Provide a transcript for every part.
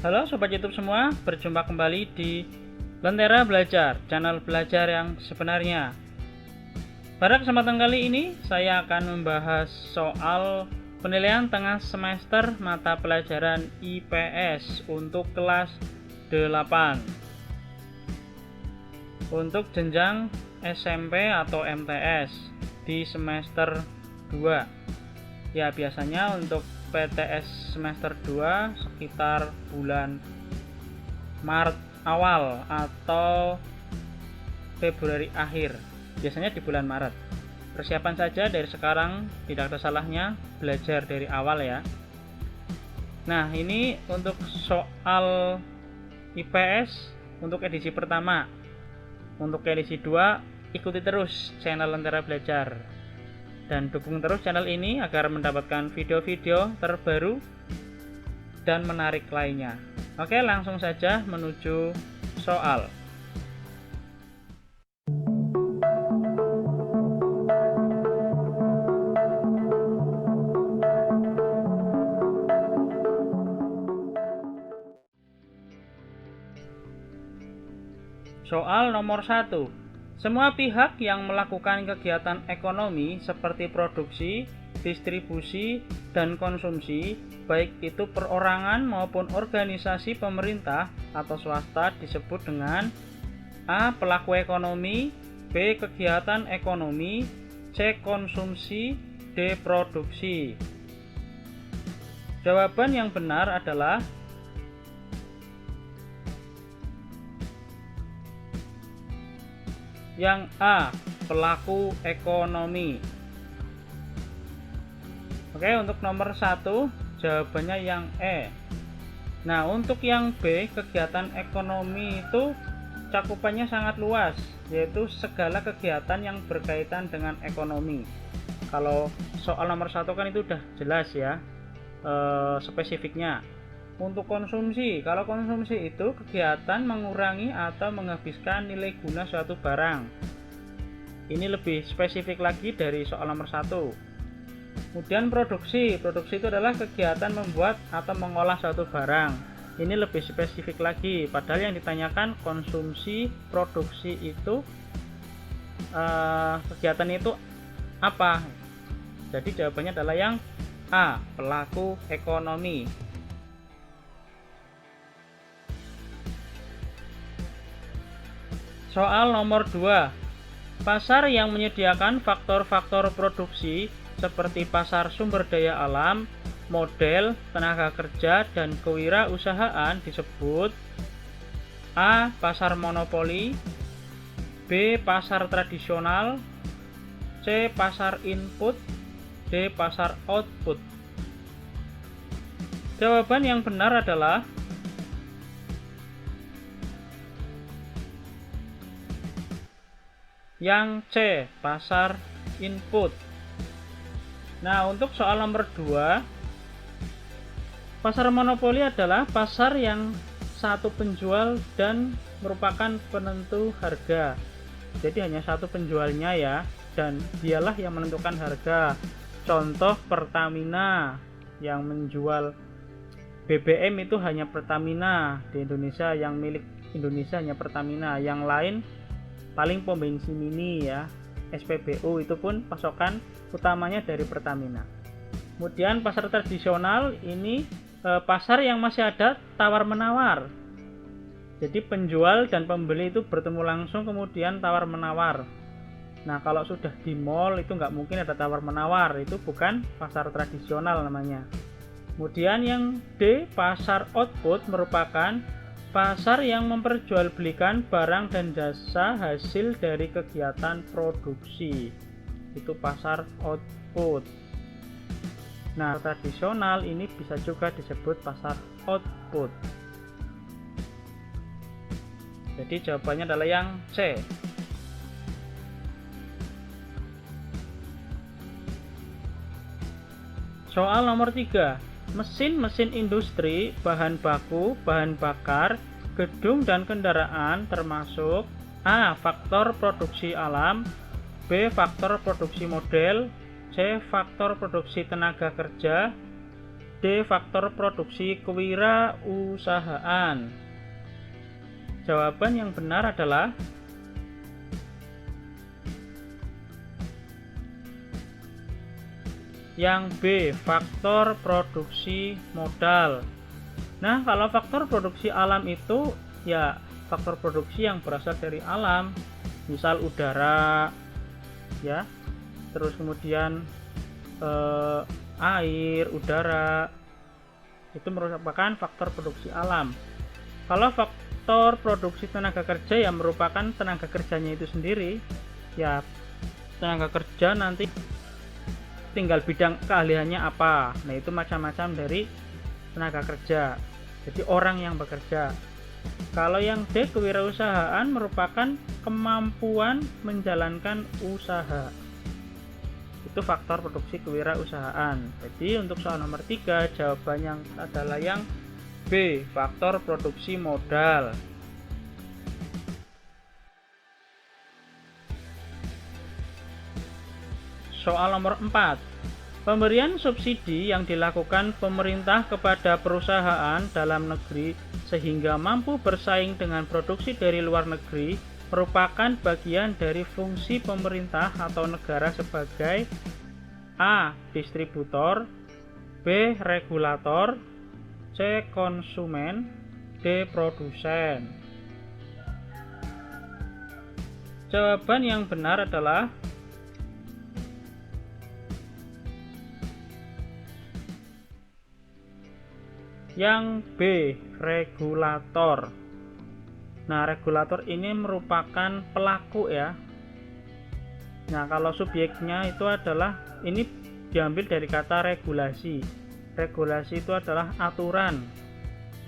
Halo Sobat YouTube semua, berjumpa kembali di Lentera Belajar, channel belajar yang sebenarnya. Pada kesempatan kali ini, saya akan membahas soal penilaian tengah semester mata pelajaran IPS untuk kelas 8. Untuk jenjang SMP atau MTS di semester 2. Ya, biasanya untuk PTS semester 2 sekitar bulan Maret awal atau Februari akhir, biasanya di bulan Maret. Persiapan saja dari sekarang, tidak ada salahnya belajar dari awal ya. Nah, ini untuk soal IPS untuk edisi pertama. Untuk edisi 2, ikuti terus channel Lentera Belajar dan dukung terus channel ini agar mendapatkan video-video terbaru dan menarik lainnya. Oke, langsung saja menuju soal. Soal nomor 1. Semua pihak yang melakukan kegiatan ekonomi seperti produksi, distribusi, dan konsumsi, baik itu perorangan maupun organisasi pemerintah atau swasta disebut dengan A. Pelaku ekonomi, B. Kegiatan ekonomi, C. Konsumsi, D. Produksi. Jawaban yang benar adalah yang A, pelaku ekonomi. Oke, untuk nomor 1 jawabannya yang E. Nah, untuk yang B, kegiatan ekonomi itu cakupannya sangat luas, yaitu segala kegiatan yang berkaitan dengan ekonomi. Kalau soal nomor 1 kan itu udah jelas ya spesifiknya. Untuk konsumsi, kalau konsumsi itu kegiatan mengurangi atau menghabiskan nilai guna suatu barang. Ini lebih spesifik lagi dari soal nomor 1. Kemudian produksi itu adalah kegiatan membuat atau mengolah suatu barang. Ini lebih spesifik lagi, padahal yang ditanyakan konsumsi, produksi itu kegiatan itu apa? Jadi jawabannya adalah yang A, pelaku ekonomi. Soal nomor 2. Pasar yang menyediakan faktor-faktor produksi seperti pasar sumber daya alam, model, tenaga kerja, dan kewirausahaan disebut A. Pasar monopoli, B. Pasar tradisional, C. Pasar input, D. Pasar output. Jawaban yang benar adalah yang C, pasar input. Nah, untuk soal nomor 2, pasar monopoli adalah pasar yang satu penjual dan merupakan penentu harga. Jadi hanya satu penjualnya ya, dan dialah yang menentukan harga. Contoh Pertamina yang menjual BBM itu hanya Pertamina di Indonesia, yang milik Indonesia hanya Pertamina, yang lain paling pom bensin mini ya, SPBU itu pun pasokan utamanya dari Pertamina. Kemudian pasar tradisional ini pasar yang masih ada tawar-menawar. Jadi penjual dan pembeli itu bertemu langsung kemudian tawar-menawar. Nah, kalau sudah di mall itu nggak mungkin ada tawar-menawar, itu bukan pasar tradisional namanya. Kemudian yang D, pasar output merupakan pasar yang memperjualbelikan barang dan jasa hasil dari kegiatan produksi. Itu pasar output. Nah, tradisional ini bisa juga disebut pasar output. Jadi jawabannya adalah yang C. Soal nomor 3. Mesin-mesin industri, bahan baku, bahan bakar, gedung dan kendaraan termasuk A. Faktor produksi alam, B. Faktor produksi model, C. Faktor produksi tenaga kerja, D. D. Faktor produksi kewirausahaan. Jawaban yang benar adalah yang B. Faktor produksi modal. Nah, kalau faktor produksi alam itu ya faktor produksi yang berasal dari alam, misal udara ya, terus kemudian air, udara, itu merupakan faktor produksi alam. Kalau faktor produksi tenaga kerja yang merupakan tenaga kerjanya itu sendiri, ya tenaga kerja nanti tinggal bidang keahliannya apa. Nah, itu macam-macam dari tenaga kerja, jadi orang yang bekerja. Kalau yang D, kewirausahaan, merupakan kemampuan menjalankan usaha. Itu faktor produksi kewirausahaan. Jadi untuk soal nomor 3, jawabannya adalah yang B, faktor produksi modal. Soal nomor 4. Pemberian subsidi yang dilakukan pemerintah kepada perusahaan dalam negeri sehingga mampu bersaing dengan produksi dari luar negeri merupakan bagian dari fungsi pemerintah atau negara sebagai A. Distributor, B. Regulator, C. Konsumen, D. Produsen. Jawaban yang benar adalah yang B, regulator. Nah, regulator ini merupakan pelaku ya. Nah, kalau subjeknya itu adalah, ini diambil dari kata regulasi. Regulasi itu adalah aturan.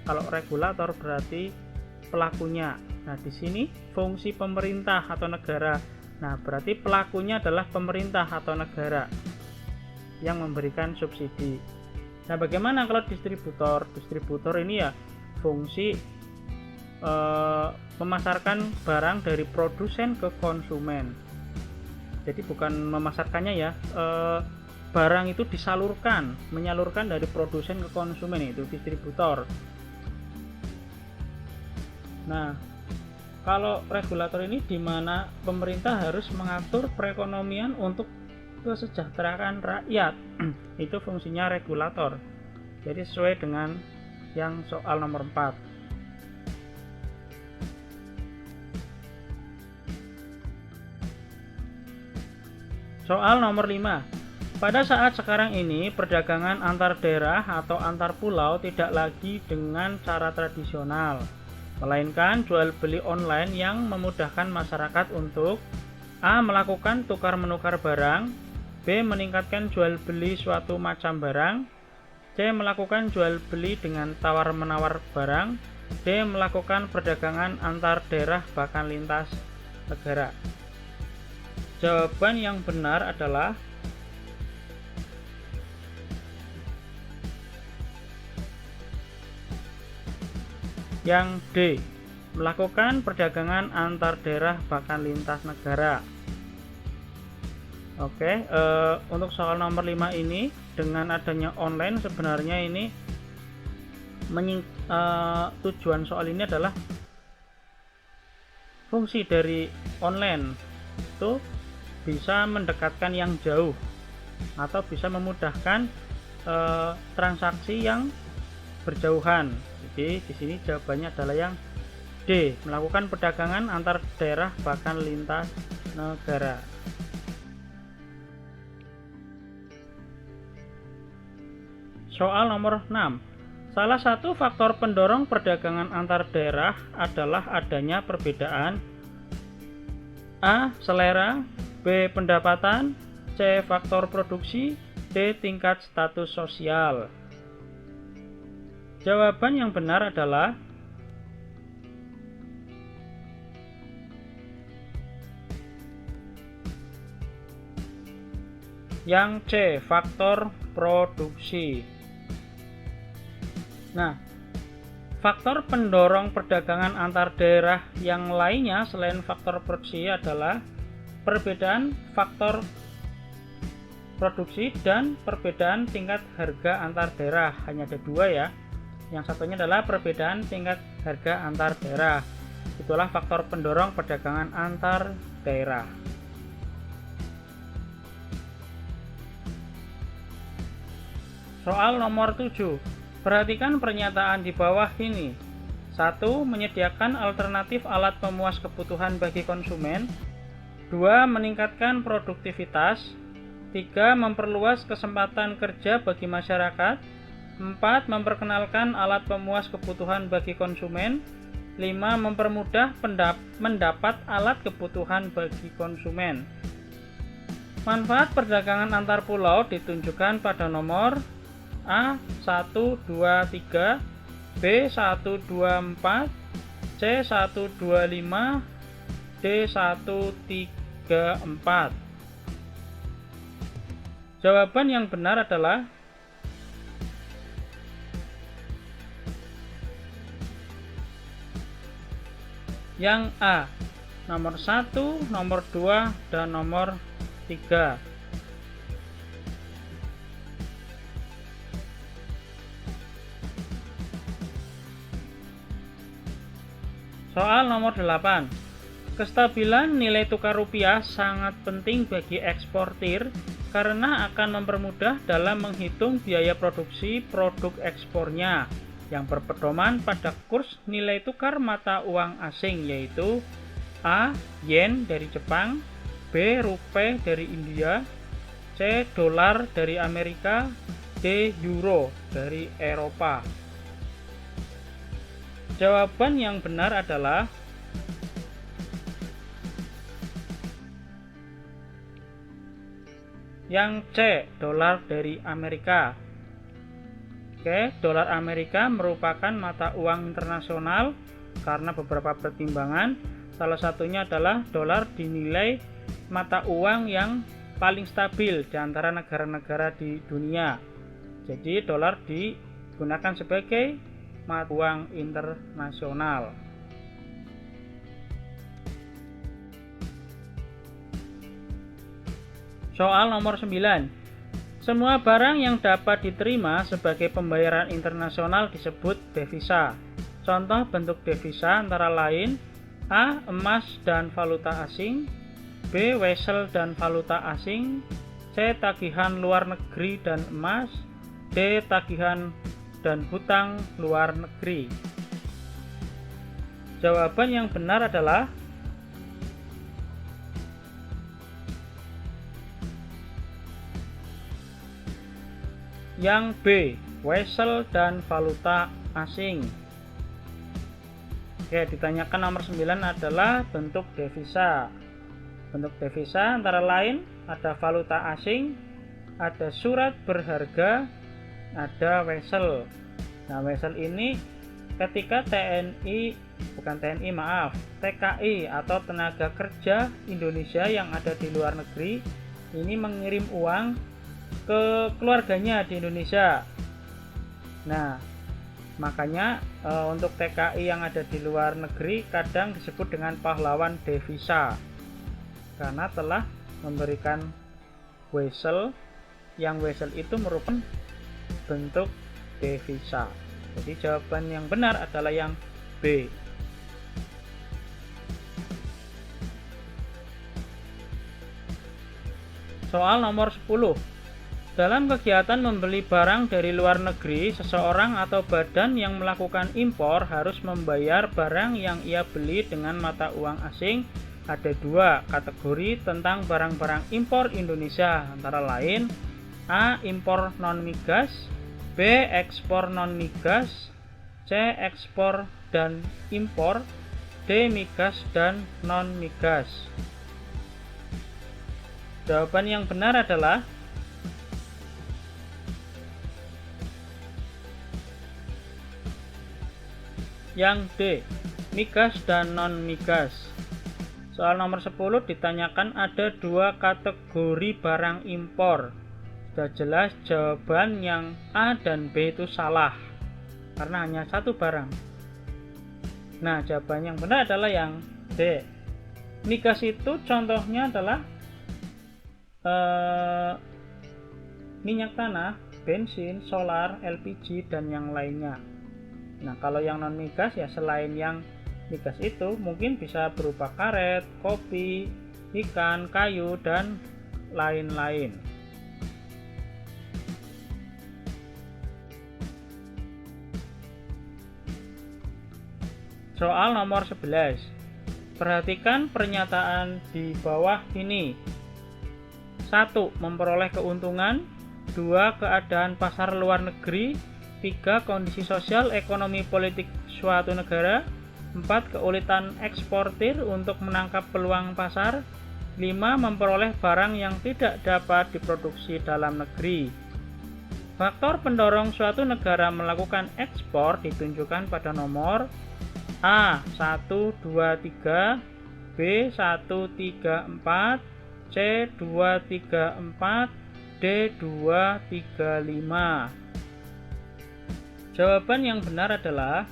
Kalau regulator berarti pelakunya. Nah, di sini fungsi pemerintah atau negara. Nah, berarti pelakunya adalah pemerintah atau negara yang memberikan subsidi. Nah, bagaimana kalau distributor? Distributor ini ya fungsi memasarkan barang dari produsen ke konsumen. Jadi bukan memasarkannya ya, barang itu disalurkan, menyalurkan dari produsen ke konsumen, itu distributor. Nah, kalau regulator ini di mana pemerintah harus mengatur perekonomian untuk kesejahteraan rakyat. Itu fungsinya regulator. Jadi sesuai dengan yang soal nomor 4. Soal nomor 5. Pada saat sekarang ini, perdagangan antar daerah atau antar pulau tidak lagi dengan cara tradisional, melainkan jual beli online yang memudahkan masyarakat untuk A. melakukan tukar-menukar barang, B. meningkatkan jual beli suatu macam barang, C. melakukan jual beli dengan tawar-menawar barang, D. melakukan perdagangan antar daerah bahkan lintas negara. Jawaban yang benar adalah yang D. melakukan perdagangan antar daerah bahkan lintas negara. Oke, untuk soal nomor 5 ini, dengan adanya online sebenarnya ini tujuan soal ini adalah fungsi dari online itu bisa mendekatkan yang jauh atau bisa memudahkan transaksi yang berjauhan. Jadi di sini jawabannya adalah yang D, melakukan perdagangan antar daerah bahkan lintas negara. Soal nomor 6. Salah satu faktor pendorong perdagangan antar daerah adalah adanya perbedaan A. selera, B. pendapatan, C. faktor produksi, D. tingkat status sosial. Jawaban yang benar adalah yang C. faktor produksi. Nah, faktor pendorong perdagangan antar daerah yang lainnya selain faktor produksi adalah perbedaan faktor produksi dan perbedaan tingkat harga antar daerah. Hanya ada dua ya. Yang satunya adalah perbedaan tingkat harga antar daerah. Itulah faktor pendorong perdagangan antar daerah. Soal nomor 7. Perhatikan pernyataan di bawah ini. 1. Menyediakan alternatif alat pemuas kebutuhan bagi konsumen. 2. Meningkatkan produktivitas. 3. Memperluas kesempatan kerja bagi masyarakat. 4. Memperkenalkan alat pemuas kebutuhan bagi konsumen. 5. Mempermudah mendapat alat kebutuhan bagi konsumen. Manfaat perdagangan antar pulau ditunjukkan pada nomor A 1, 2, 3, B 1, 2, 4, C 1, 2, 5, D 1, 3, 4. Jawaban yang benar adalah yang A, nomor 1, nomor 2, dan nomor 3. Soal nomor 8. Kestabilan nilai tukar rupiah sangat penting bagi eksportir karena akan mempermudah dalam menghitung biaya produksi produk ekspornya yang berpedoman pada kurs nilai tukar mata uang asing, yaitu A. Yen dari Jepang, B. Rupiah dari India, C. Dolar dari Amerika, D. Euro dari Eropa. Jawaban yang benar adalah yang C, dolar dari Amerika. Oke, dolar Amerika merupakan mata uang internasional karena beberapa pertimbangan. Salah satunya adalah dolar dinilai mata uang yang paling stabil di antara negara-negara di dunia. Jadi dolar digunakan sebagai mata uang internasional. Soal nomor 9. Semua barang yang dapat diterima sebagai pembayaran internasional disebut devisa. Contoh bentuk devisa antara lain A. Emas dan valuta asing, B. Wesel dan valuta asing, C. Tagihan luar negeri dan emas, D. Tagihan dan hutang luar negeri. Jawaban yang benar adalah yang B, wesel dan valuta asing. Oke, ditanyakan nomor 9 adalah bentuk devisa. Bentuk devisa antara lain ada valuta asing, ada surat berharga, ada wesel. Nah, wesel ini ketika TKI atau tenaga kerja Indonesia yang ada di luar negeri ini mengirim uang ke keluarganya di Indonesia. Nah, makanya untuk TKI yang ada di luar negeri kadang disebut dengan pahlawan devisa karena telah memberikan wesel, yang wesel itu merupakan bentuk devisa. Jadi jawaban yang benar adalah yang B. Soal nomor 10. Dalam kegiatan membeli barang dari luar negeri, seseorang atau badan yang melakukan impor harus membayar barang yang ia beli dengan mata uang asing. Ada dua kategori tentang barang-barang impor Indonesia, antara lain A. Impor non-migas, B. Ekspor non-migas, C. Ekspor dan impor, D. Migas dan non-migas. Jawaban yang benar adalah yang D, migas dan non-migas. Soal nomor 10 ditanyakan ada dua kategori barang impor. Sudah jelas jawaban yang A dan B itu salah karena hanya satu barang. Nah, jawaban yang benar adalah yang D. Migas itu contohnya adalah minyak tanah, bensin, solar, LPG, dan yang lainnya. Nah, kalau yang non migas ya selain yang migas itu mungkin bisa berupa karet, kopi, ikan, kayu, dan lain-lain. Soal nomor 11. Perhatikan pernyataan di bawah ini. 1. Memperoleh keuntungan. 2. Keadaan pasar luar negeri. 3. Kondisi sosial, ekonomi, politik suatu negara. 4. Keulitan eksportir untuk menangkap peluang pasar. 5. Memperoleh barang yang tidak dapat diproduksi dalam negeri. Faktor pendorong suatu negara melakukan ekspor ditunjukkan pada nomor A 1, 2, 3, B 1, 3, 4, C 2, 3, 4, D 2, 3, 5. Jawaban yang benar adalah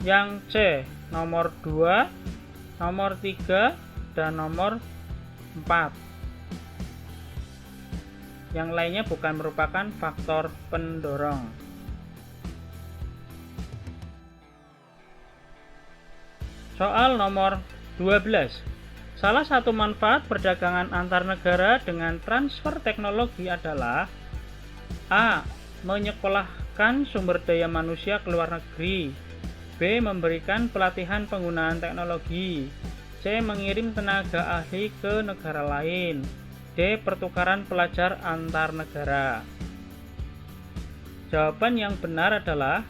yang C, nomor 2, nomor 3, dan nomor 4. Yang lainnya bukan merupakan faktor pendorong. Soal nomor 12. Salah satu manfaat perdagangan antar negara dengan transfer teknologi adalah A. Menyekolahkan sumber daya manusia ke luar negeri. B. Memberikan pelatihan penggunaan teknologi. C. Mengirim tenaga ahli ke negara lain. D. Pertukaran pelajar antar negara. Jawaban yang benar adalah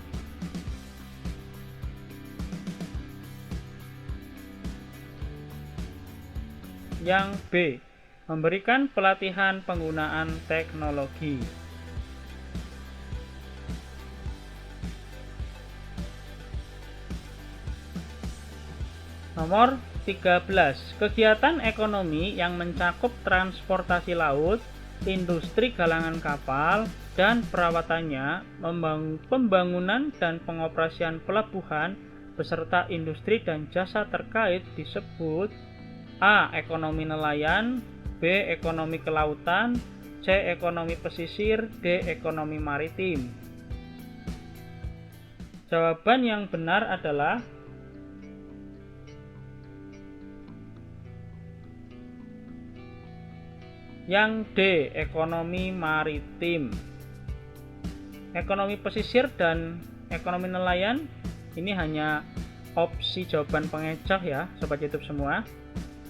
yang B. Memberikan pelatihan penggunaan teknologi. Nomor 13. Kegiatan ekonomi yang mencakup transportasi laut, industri galangan kapal, dan perawatannya, pembangunan dan pengoperasian pelabuhan, beserta industri dan jasa terkait disebut A. Ekonomi nelayan, B. Ekonomi kelautan, C. Ekonomi pesisir, D. Ekonomi maritim. Jawaban yang benar adalah yang D. Ekonomi maritim. Ekonomi pesisir dan ekonomi nelayan ini hanya opsi jawaban pengecoh ya Sobat YouTube semua.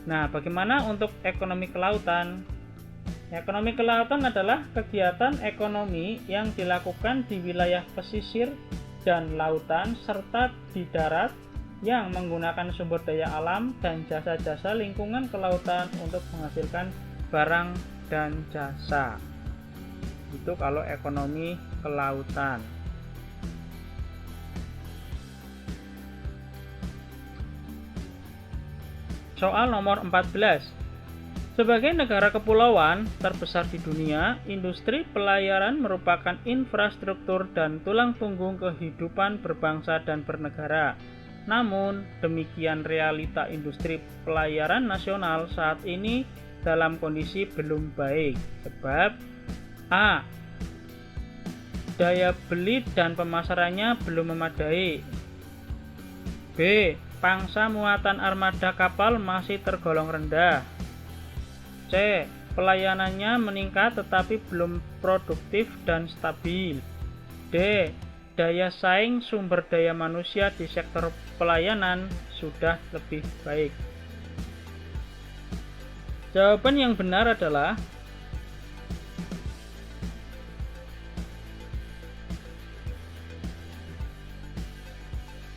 Nah, bagaimana untuk ekonomi kelautan? Ekonomi kelautan adalah kegiatan ekonomi yang dilakukan di wilayah pesisir dan lautan serta di darat yang menggunakan sumber daya alam dan jasa-jasa lingkungan kelautan untuk menghasilkan barang dan jasa. Itu kalau ekonomi kelautan. Soal nomor 14. Sebagai negara kepulauan terbesar di dunia, industri pelayaran merupakan infrastruktur dan tulang punggung kehidupan berbangsa dan bernegara. Namun, demikian realita industri pelayaran nasional saat ini dalam kondisi belum baik. Sebab A. Daya beli dan pemasarannya belum memadai. B. Pangsa muatan armada kapal masih tergolong rendah. C. Pelayanannya meningkat tetapi belum produktif dan stabil. D. Daya saing sumber daya manusia di sektor pelayanan sudah lebih baik. Jawaban yang benar adalah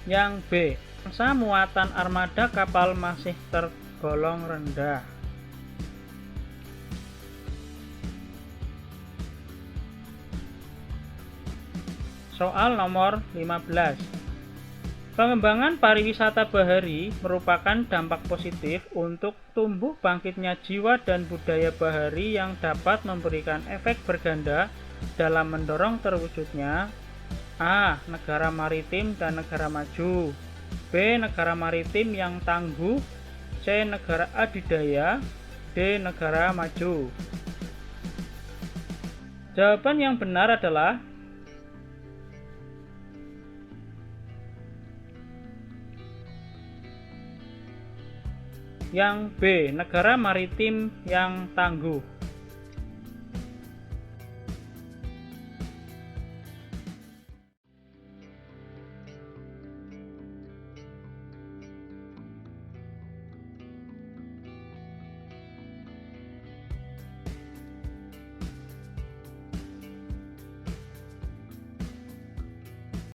yang B. Pangsa muatan armada kapal masih tergolong rendah. Soal nomor 15. Pengembangan pariwisata bahari merupakan dampak positif untuk tumbuh bangkitnya jiwa dan budaya bahari yang dapat memberikan efek berganda dalam mendorong terwujudnya A. Negara maritim dan negara maju. B. Negara maritim yang tangguh. C. Negara adidaya, D. Negara maju. Jawaban yang benar adalah yang B. Negara maritim yang tangguh.